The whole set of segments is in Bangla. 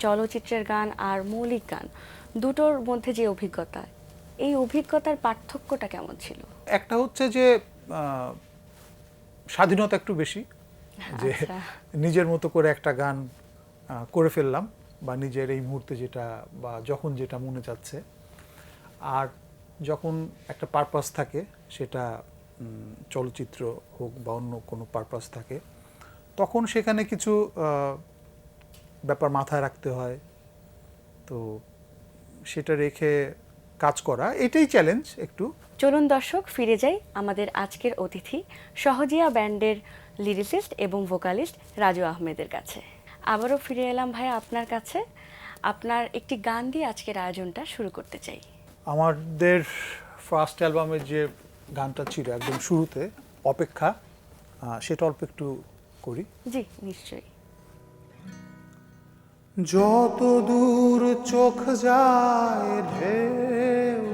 চলচ্চিত্রের গান আর মৌলিক গান দুটোর মধ্যে যে অভিজ্ঞতা, এই অভিজ্ঞতার পার্থক্যটা কেমন ছিল? একটা হচ্ছে যে আহ, স্বাধীনতা একটু বেশি, যে আচ্ছা। নিজের মতো করে একটা গান করে ফেললাম, বা নিজের এই মুহূর্তে যেটা বা যখন যেটা মনে যাচ্ছে। আর যখন একটা পারপাস থাকে, সেটা চলচ্চিত্র হোক বা অন্য কোনো পারপাস থাকে, তখন সেখানে কিছু ব্যাপার মাথায় রাখতে হয়। তো সেটা রেখে কাজ করা, এটাই চ্যালেঞ্জ একটু। চলুন দর্শক ফিরে যাই আমাদের আজকের অতিথি সহজিয়া ব্যান্ডের লিরিসিস্ট এবং ভোকালিস্ট রাজু আহমেদের কাছে। আবারও ফিরে এলাম ভাইয়া আপনার কাছে। আপনার একটি গান দিয়ে আজকের আয়োজনটা শুরু করতে চাই। আমাদের ফার্স্ট অ্যালবামের যে গানটা ছিল একদম শুরুতে, অপেক্ষা, সেটা অল্প একটু করি। জি নিশ্চয়ই। যত দূর চোখ যায় ঢেউ,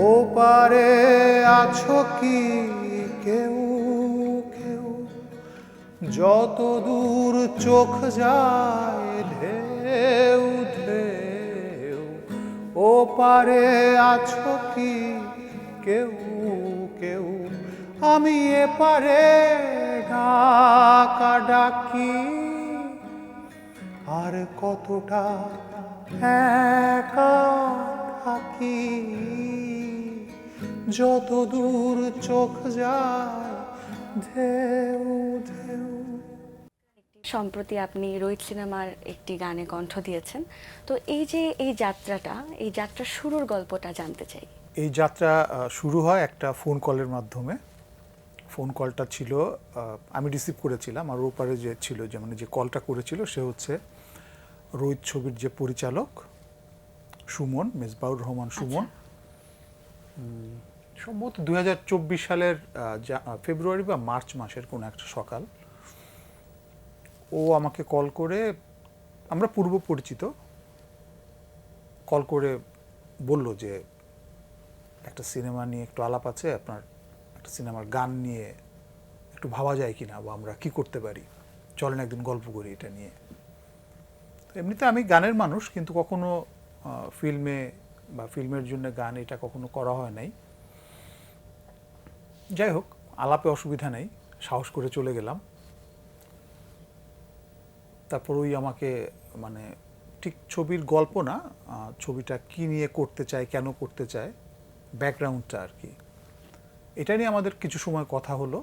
ও পারে আছো কি কেউ কেউ, যত দূর চোখ যায় ঢেউ ঢেউ, ও পারে আছো কি কেউ কেউ, আমি এপারে ডাকা ডাকি, আর কতটা একা থাকি, যত দূর চোখ যায় ঢেউ ঢেউ। সম্প্রতি আপনি রোহিত সিনেমার একটি গানে কণ্ঠ দিয়েছেন, তো এই যে এই যাত্রাটা, এই যাত্রার শুরুর গল্পটা জানতে চাই। এই যাত্রা শুরু হয় একটা ফোন কলের মাধ্যমে। ফোন কলটা ছিল, আমি রিসিভ করেছিলাম, আর ওপারে যে ছিল, যে মানে যে কলটা করেছিল সে হচ্ছে রোহিত ছবির যে পরিচালক সুমন, মেজবাউর রহমান সুমন। সম্ভবত 2024 সালের ফেব্রুয়ারি বা মার্চ মাসের কোনো একটা সকাল। ও আমাকে কল করে, আমরা পূর্ব পরিচিত, কল করে বলল যে একটা সিনেমা নিয়ে একটু আলাপ আছে, আপনার একটা সিনেমার গান নিয়ে একটু ভাবা যায় কিনা, বা আমরা কি করতে পারি, চলেন একদিন গল্প করি এটা নিয়ে। এমনিতে আমি গানের মানুষ, কিন্তু কখনো ফিল্মে বা ফিল্মের জন্য গান এটা কখনো করা হয় নাই। যাই হোক, আলাপে অসুবিধা নেই, সাহস করে চলে গেলাম। তারপর ওই আমাকে, মানে ঠিক ছবির গল্প না, ছবিটা কি নিয়ে করতে চায়, কেন করতে চায়, ব্যাকগ্রাউন্ডটা আর কি, এটা নিয়ে আমাদের কিছু সময় কথা হলো।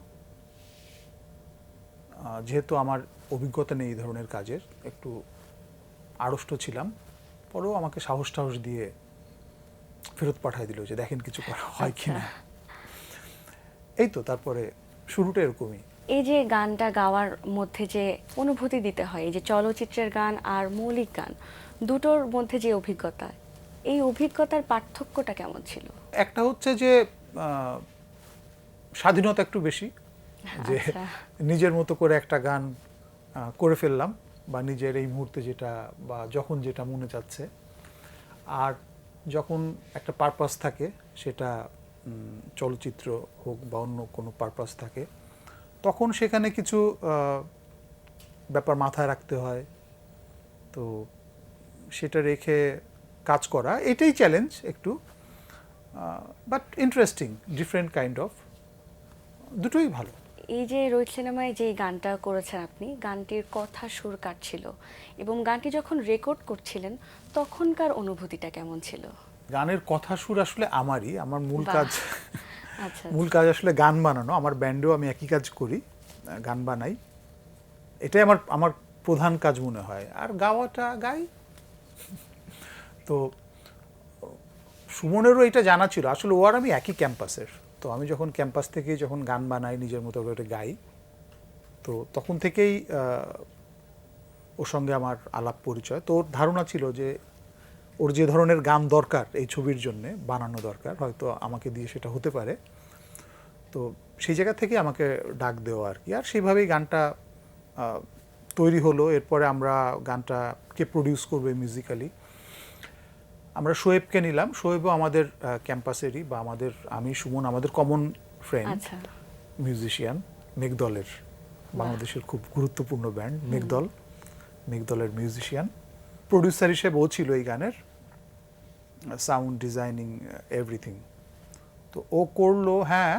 যেহেতু আমার অভিজ্ঞতা নেই এই ধরনের কাজের, একটু আড়ষ্ট ছিলাম, পরেও আমাকে সাহস টাহস দিয়ে ফেরত পাঠিয়ে দিল যে দেখেন কিছু করা হয় কিনা। এই তো, তারপরে শুরুটা এরকমই। এই যে গানটা গাওয়ার মধ্যে যে অনুভূতি দিতে হয়, এই যে চলচ্চিত্রের গান আর মৌলিক গান দুটোর মধ্যে যে অভিজ্ঞতা, এই অভিজ্ঞতার পার্থক্যটা কেমন ছিল? একটা হচ্ছে যে স্বাধীনতা একটু বেশি, যে আচ্ছা। নিজের মতো করে একটা গান করে ফেললাম, বা নিজের এই মুহূর্তে যেটা বা যখন যেটা মনে যাচ্ছে। আর যখন একটা পারপাস থাকে, সেটা চলচ্চিত্র হোক বা অন্য কোনো পারপাস থাকে, তখন সেখানে কিছু ব্যাপার মাথায় রাখতে হয়। তো সেটা রেখে কাজ করা, এটাই চ্যালেঞ্জ একটু, but interesting, different kind of, দুটোই ভালো। এই যে রোহিত সিনেমায় যে গানটা করেছেন আপনি, গানটির কথা সুর কার ছিল, এবং গানটি যখন রেকর্ড করছিলেন তখনকার অনুভূতিটা কেমন ছিল? গানের কথা সুর আসলে আমারই, আমার মূল বাহ। কাজ। আচ্ছা মূল আচ্ছা। কাজ আসলে গান বানানো। আমার ব্যান্ডেও আমি একই কাজ করি, গান বানাই। এটাই আমার আমার প্রধান কাজ মনে হয়, আর গাওয়াটা গাই। তো সুমনেরও এটা জানা ছিল, আসলে ও আর আমি একই ক্যাম্পাসের। তো আমি যখন ক্যাম্পাস থেকে যখন গান বানাই, নিজের মতো করে গাই, তো তখন থেকেই ওর সঙ্গে আমার আলাপ পরিচয়। তো ওর ধারণা ছিল যে ওর যে ধরনের গান দরকার এই ছবির জন্যে বানানো দরকার, হয়তো আমাকে দিয়ে সেটা হতে পারে। তো সেই জায়গা থেকে আমাকে ডাক দেওয়া আর কি, আর সেইভাবেই গানটা তৈরি হলো। এরপরে আমরা গানটা কে প্রডিউস করবে মিউজিক্যালি, আমরা শোয়েবকে নিলাম। শোয়েবও আমাদের ক্যাম্পাসেরই, বা আমাদের, আমি সুমন আমাদের কমন ফ্রেন্ড, আচ্ছা। মিউজিশিয়ান, মেঘদলের, বাংলাদেশের খুব গুরুত্বপূর্ণ ব্যান্ড মেঘদল। মেঘদলের মিউজিশিয়ান, প্রডিউসার হিসেবে ও ছিল এই গানের, সাউন্ড ডিজাইনিং এভরিথিং। তো ও করলো। হ্যাঁ,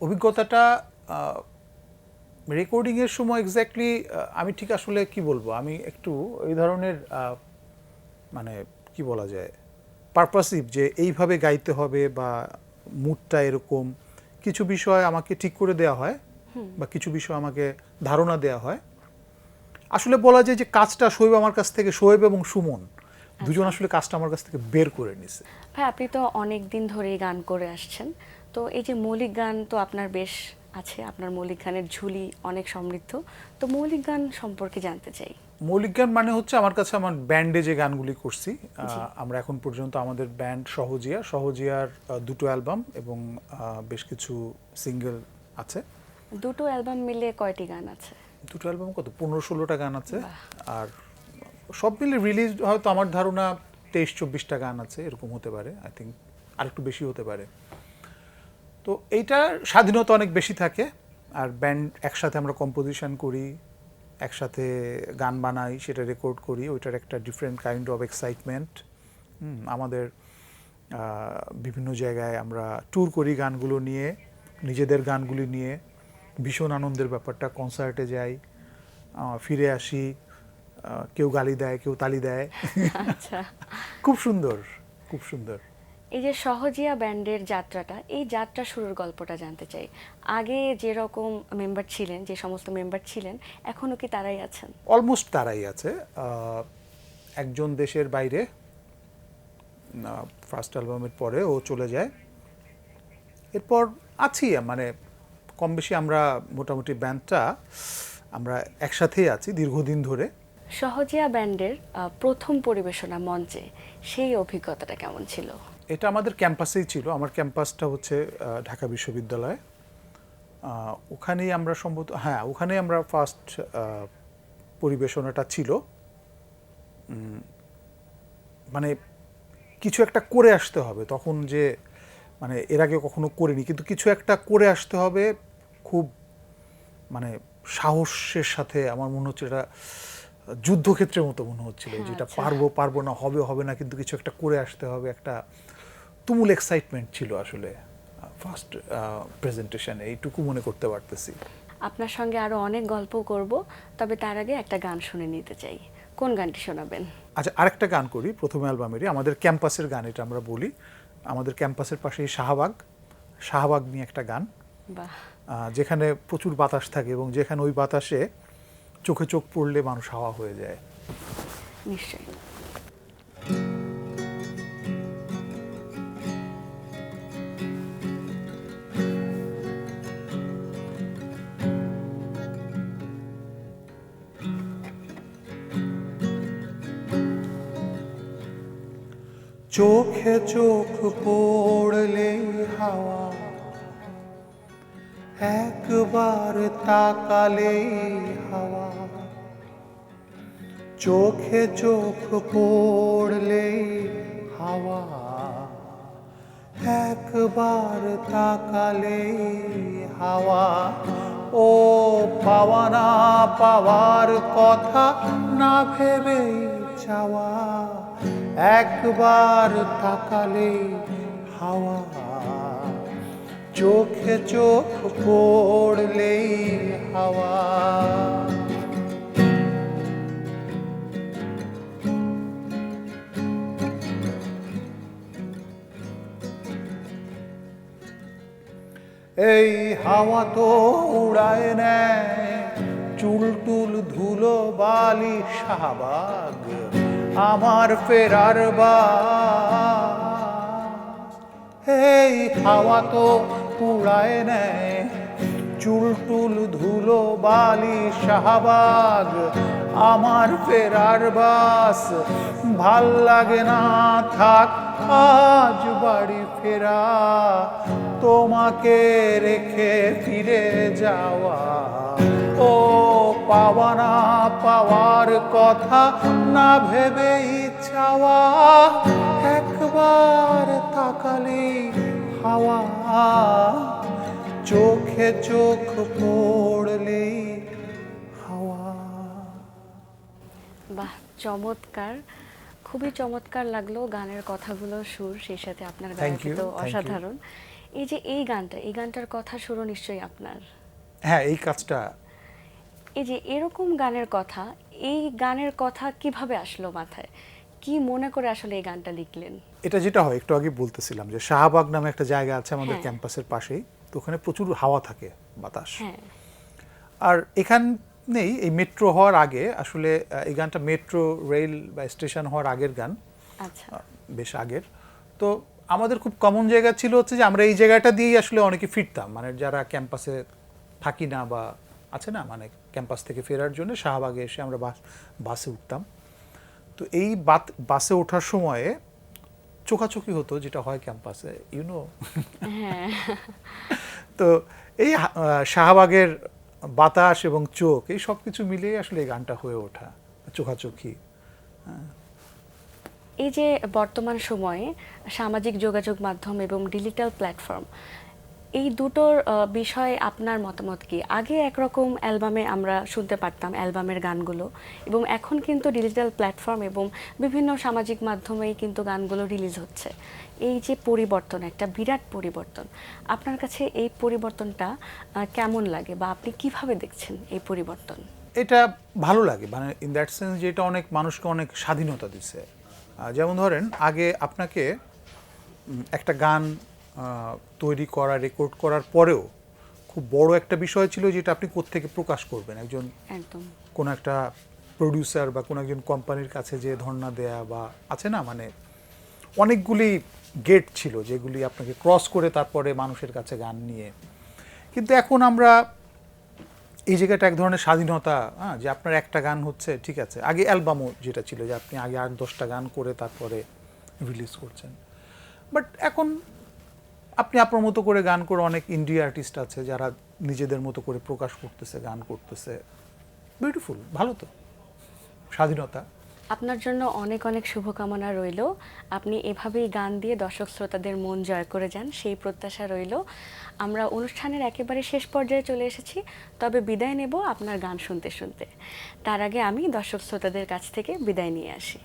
অভিজ্ঞতাটা রেকর্ডিংয়ের সময় এক্স্যাক্টলি আমি ঠিক আসলে কি বলবো, আমি একটু এই ধরনের মানে কি বলা যায় পারপাসিভ, যে এইভাবে গাইতে হবে বা মুডটা এরকম, কিছু বিষয় আমাকে ঠিক করে দেওয়া হয় বা কিছু বিষয় আমাকে ধারণা দেওয়া হয়। আসলে বলা যায় যে কাজটা শোয়েব আমার কাছ থেকে, শোয়েব এবং সুমন দুজন আসলে কাজটা আমার কাছ থেকে বের করে নিছে। ভাই আপনি তো অনেক দিন ধরেই গান করে আসছেন, তো এই যে মৌলিক গান তো আপনার বেশ আছে, আপনার মৌলিক গানের ঝুলি অনেক সমৃদ্ধ, তো মৌলিক গান সম্পর্কে জানতে চাই। মৌলিক গান মানে হচ্ছে আমার কাছে আমার ব্যান্ডে যে গানগুলি করছি, আমরা এখন পর্যন্ত আমাদের ব্যান্ড সহজিয়ার দুটো অ্যালবাম এবং বেশ কিছু সিঙ্গেল আছে। দুটো অ্যালবাম মিলে কয়টি গান আছে? দুটো অ্যালবাম কত 15-16টা গান আছে। আর সব মিলে রিলিজ হয়তো আমার ধারণা 23-24টা গান আছে, এরকম হতে পারে, আই থিঙ্ক আরেকটু বেশি হতে পারে। তো এইটার স্বাধীনতা অনেক বেশি থাকে। আর ব্যান্ড একসাথে আমরা কম্পোজিশন করি, একসাথে গান বানাই, সেটা রেকর্ড করি, ওইটার একটা ডিফারেন্ট কাইন্ড অফ এক্সাইটমেন্ট। আমাদের বিভিন্ন জায়গায় আমরা ট্যুর করি গানগুলো নিয়ে, নিজেদের গানগুলি নিয়ে, ভীষণ আনন্দের ব্যাপারটা। কনসার্টে যাই, ফিরে আসি, কেউ গালি দেয়, কেউ তালি দেয়। আচ্ছা, খুব সুন্দর, খুব সুন্দর। এই যে সহজিয়া ব্যান্ডের যাত্রাটা, এই যাত্রা শুরুর গল্পটা জানতে চাই। আগে যেরকম মেম্বার ছিলেন, যে সমস্ত মেম্বার ছিলেন, এখনো কি তারাই আছেন? অলমোস্ট তারাই আছে। একজন দেশের বাইরে, ফার্স্ট অ্যালবামের পরে ও চলে যায়। এরপর আছি মানে কম বেশি আমরা মোটামুটি ব্যান্ডটা আমরা একসাথেই আছি দীর্ঘদিন ধরে। সহজিয়া ব্যান্ডের প্রথম পরিবেশনা মঞ্চে, সেই অভিজ্ঞতাটা কেমন ছিল? এটা আমাদের ক্যাম্পাসেই ছিল। আমার ক্যাম্পাসটা হচ্ছে ঢাকা বিশ্ববিদ্যালয়। ওখানেই আমরা সম্ভবত, হ্যাঁ ওখানেই আমরা ফার্স্ট পরিবেশনাটা ছিল। মানে কিছু একটা করে আসতে হবে তখন, যে মানে এর আগে কখনো করিনি, কিন্তু কিছু একটা করে আসতে হবে খুব মানে সাহসের সাথে। আমার মনে হচ্ছে এটা যুদ্ধক্ষেত্রের মতো মনে হচ্ছিল, যেটা পারবো পারবো না, হবে হবে না, কিন্তু কিছু একটা করে আসতে হবে। একটা তুমুল এক্সাইটমেন্ট ছিল আসলে ফার্স্ট প্রেজেন্টেশনে, এইটুকু মনে করতে পারতেছি। আপনার সঙ্গে আরো অনেক গল্প করব, তবে তার আগে একটা গান শুনে নিতে চাই। কোন গানটি শোনাবেন? আচ্ছা, আরেকটা গান করি প্রথম অ্যালবামেরই, আমাদের ক্যাম্পাসের গান এটা আমরা বলি। আমাদের ক্যাম্পাসের পাশেই শাহবাগ নিয়ে একটা গান, বাহ, যেখানে প্রচুর বাতাস থাকে এবং যেখানে ওই বাতাসে চোখে চোখ পড়লে মানুষ হাওয়া হয়ে যায়। নিশ্চয়ই। চোখে চোখ পড়লে হাওয়া, একবার তাকালে হাওয়া। চোখে চোখ পড়লে হাওয়া, একবার তাকালে হাওয়া। ও পাওয়া না পাওয়ার কথা না ভেবেই চাওয়া, একবার তাকালে হাওয়া। চোখে চোখ পড়লেই হাওয়া। এই হাওয়া তো উড়ায় নেয় চুল টুল ধুলো বালি শাহবাগ, আমার ফেরার বাস। এই হাওয়া তো উড়ায় নেয় চুল টুল ধুলো বালি শাহবাগ, আমার ফেরার বাস। ভাল লাগে না থাক আজ বাড়ি ফেরা, তোমাকে রেখে ফিরে যাওয়া। ও পাওয়া না পাওয়ার কথা না ভেবেই চাওয়া, একবার তাকালে হাওয়া। চোখে চোখ পড়লে হাওয়া। বাহ, চমৎকার, খুবই চমৎকার লাগলো গানের কথাগুলো, সুর, সেই সাথে আপনার Thank গায়কি you, তো thank you. অসাধারণ। এই যে এই গানটার কথা সুরও নিশ্চয়ই আপনার। হ্যাঁ, এই কাজটা এই যে এরকম গানের কথা, এই গানের কথা কিভাবে আসলো মাথায়? কি মনে করে আসলে এই গানটা লিখলেন? এটা যেটা হয় একটু আগে বলতেছিলাম যে শাহবাগ নামে একটা জায়গা আছে আমাদের হ্যাঁ। ক্যাম্পাসের পাশেই, তো ওখানে প্রচুর হাওয়া থাকে, বাতাস। হ্যাঁ, আর এখানেই এই মেট্রো হওয়ার আগে আসলে এই গানটা মেট্রো রেল বা স্টেশন হওয়ার আগের গান, আচ্ছা, বেশ আগের। তো আমাদের খুব কমন জায়গা ছিল হচ্ছে যে আমরা এই জায়গাটা দিয়েই আসলে অনেকে ফিরতাম, মানে যারা ক্যাম্পাসে থাকি না বা আছে না, মানে ক্যাম্পাস থেকে ফেরার জন্য শাহবাগে এসে আমরা বাসে উঠতাম। তো এই বাসে ওঠার সময়ে চোখাচোখি হতো, যেটা হয় ক্যাম্পাসে, ইউনো। হ্যাঁ। তো এই শাহবাগের বাতাস এবং চোখ, এই সব কিছু মিলিয়ে আসলে এই গানটা হয়ে ওঠা, চোখাচোখি। এই যে বর্তমান সময়ে সামাজিক যোগাযোগ মাধ্যম এবং ডিজিটাল প্ল্যাটফর্ম, এই দুটোর বিষয়ে আপনার মতামত কি? আগে একরকম অ্যালবামে আমরা শুনতে পারতাম অ্যালবামের গানগুলো, এবং এখন কিন্তু ডিজিটাল প্ল্যাটফর্ম এবং বিভিন্ন সামাজিক মাধ্যমেই কিন্তু গানগুলো রিলিজ হচ্ছে। এই যে পরিবর্তন, একটা বিরাট পরিবর্তন, আপনার কাছে এই পরিবর্তনটা কেমন লাগে, বা আপনি কিভাবে দেখছেন এই পরিবর্তন? এটা ভালো লাগে, মানে ইন দ্যাট সেন্স যে এটা অনেক মানুষকে অনেক স্বাধীনতা দিছে। যেমন ধরেন আগে আপনাকে একটা গান তৈরি করা, রেকর্ড করার পরেও খুব বড় একটা বিষয় ছিল যেটা আপনি কোত্থেকে প্রকাশ করবেন। একজন একদম। কোনো একটা প্রডিউসার বা কোনো একজন কোম্পানির কাছে যে ধর্ণা দেয়া বা আছে না, মানে অনেকগুলি গেট ছিল যেগুলি আপনাকে ক্রস করে তারপরে মানুষের কাছে গান নিয়ে। কিন্তু এখন আমরা এই জায়গাটা এক ধরনের স্বাধীনতা, হ্যাঁ, যে আপনার একটা গান হচ্ছে, ঠিক আছে। আগে অ্যালবামও যেটা ছিল যে আপনি আগে 8-10টা গান করে তারপরে রিলিজ করছেন, বাট এখন আপনি আপনার মতো করে গান করে, অনেক ইন্ডিয়া আর্টিস্ট আছে যারা নিজেদের মতো করে প্রকাশ করতেছে, গান করতেছে। বিউটিফুল, ভালো তো, স্বাধীনতা। আপনার জন্য অনেক অনেক শুভকামনা রইল। আপনি এভাবেই গান দিয়ে দর্শক শ্রোতাদের মন জয় করে যান, সেই প্রত্যাশা রইল। আমরা অনুষ্ঠানের একেবারে শেষ পর্যায়ে চলে এসেছি, তবে বিদায় নেব আপনার গান শুনতে শুনতে। তার আগে আমি দর্শক শ্রোতাদের কাছ থেকে বিদায় নিয়ে আসি।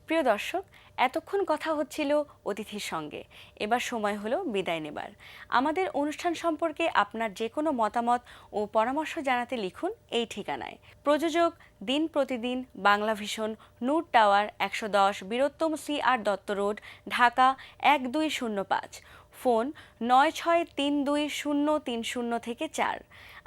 প্রিয় দর্শক, এতক্ষণ কথা হচ্ছিল অতিথির সঙ্গে, এবার সময় হলো বিদায় নেবার। আমাদের অনুষ্ঠান সম্পর্কে আপনার যে কোনো মতামত ও পরামর্শ জানাতে লিখুন এই ঠিকানায়। প্রযোজক Din Protidin, Bangla vision, Noor tower, 110, Birottam CR Dutta road, Dhaka 1205। Phone 96320330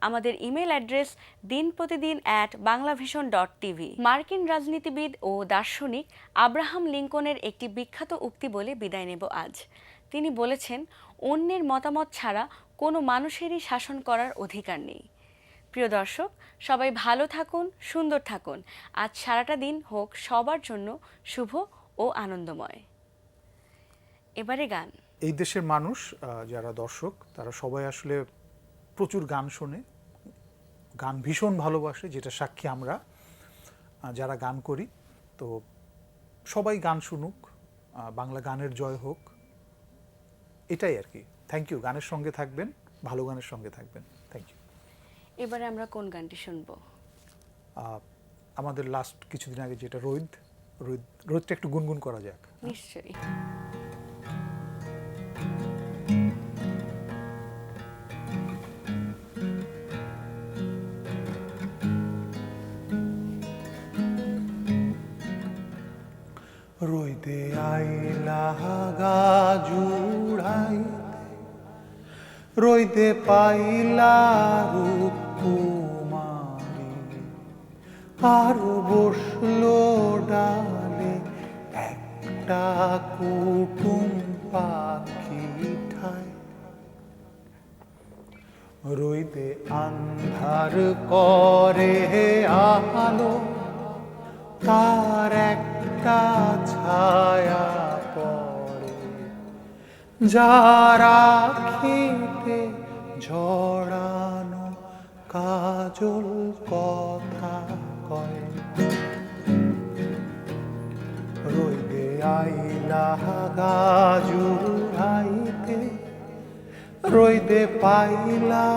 আমাদের ইমেল অ্যাড্রেস dinprotidin@banglavision.tv। মার্কিন রাজনীতিবিদ ও দার্শনিক আব্রাহাম লিঙ্কনের একটি বিখ্যাত উক্তি বলে বিদায় নেব আজ। তিনি বলেছেন, অন্যের মতামত ছাড়া কোনো মানুষেরই শাসন করার অধিকার নেই। প্রিয় দর্শক, সবাই ভালো থাকুন, সুন্দর থাকুন। আজ সারাটা দিন হোক সবার জন্য শুভ ও আনন্দময়। এবারে গান। এই দেশের মানুষ, যারা দর্শক, তারা সবাই আসলে প্রচুর গান শোনে, গান ভীষণ ভালোবাসে, যেটা সাক্ষী আমরা যারা গান করি। তো সবাই গান শুনুক, বাংলা গানের জয় হোক, এটাই আর কি। Thank you. গানের সঙ্গে থাকবেন, ভালো গানের সঙ্গে থাকবেন। Thank you. এবারে আমরা কোন গানটি শুনবো? আমাদের লাস্ট কিছুদিন আগে যেটা রোদটা একটু গুনগুন করা যাক। নিশ্চয়ই। রইতে আইলা গাজুড়াইতে, রইতে পাইলা রূপ কুমারী, আর বসলো ডালে একটা কুটুম পাখি ঠায়। রইতে আন্ধার করে আলো, তার একটা ছায়া পড়ে, যারা আখিতে ঝরানো কাজল কথা কয়। রইদে আইলা গাজুড়াইতে, রইদে পাইলা